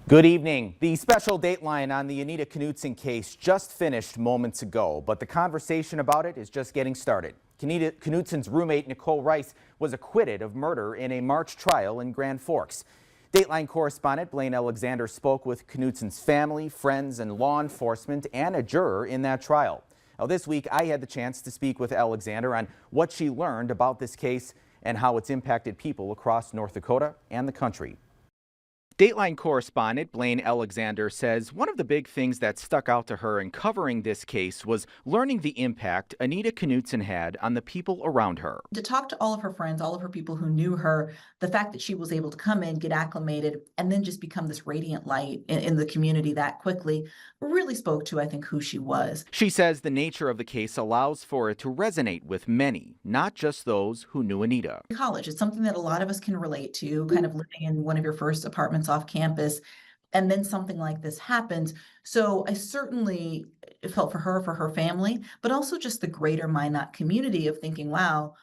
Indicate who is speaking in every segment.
Speaker 1: Good evening. The special Dateline on the Anita Knutson case just finished moments ago, but the conversation about it is just getting started. Anita Knutson's roommate, Nicole Rice, was acquitted of murder in a March trial in Grand Forks. Dateline correspondent Blayne Alexander spoke with Knutson's family, friends, and law enforcement, and a juror in that trial. Now, this week, I had the chance to speak with Alexander on what she learned about this case and how it's impacted people across North Dakota and the country. Dateline correspondent Blayne Alexander says one of the big things that stuck out to her in covering this case was learning the impact Anita Knutson had on the people around her.
Speaker 2: To talk to all of her friends, all of her people who knew her, the fact that she was able to come in, get acclimated, and then just become this radiant light in the community that quickly really spoke to, I think, who she was.
Speaker 1: She says the nature of the case allows for it to resonate with many, not just those who knew Anita.
Speaker 2: College, it's something that a lot of us can relate to, kind of living in one of your first apartments off campus, and then something like this happens. So I certainly felt for her family, but also just the greater Minot community of thinking, wow,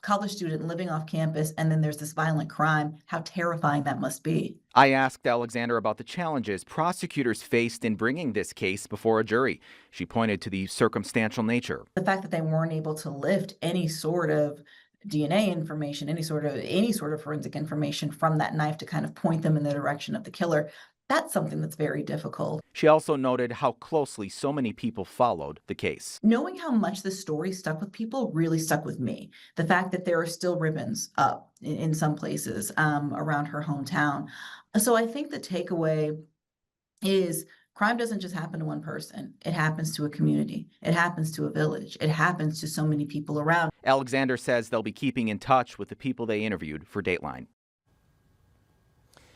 Speaker 2: college student living off campus, and then there's this violent crime, how terrifying that must be.
Speaker 1: I asked Alexander about the challenges prosecutors faced in bringing this case before a jury. She pointed to the circumstantial nature.
Speaker 2: The fact that they weren't able to lift any sort of DNA information, any sort of forensic information from that knife to kind of point them in the direction of the killer, that's something that's very difficult.
Speaker 1: She also noted how closely so many people followed the case.
Speaker 2: Knowing how much this story stuck with people really stuck with me. The fact that there are still ribbons up in some places around her hometown. So I think the takeaway is crime doesn't just happen to one person. It happens to a community. It happens to a village. It happens to so many people around.
Speaker 1: Alexander says they'll be keeping in touch with the people they interviewed for Dateline.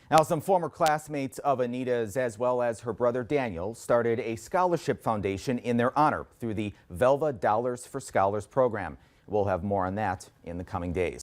Speaker 1: Now, some former classmates of Anita's, as well as her brother Daniel, started a scholarship foundation in their honor through the Velva Dollars for Scholars program. We'll have more on that in the coming days.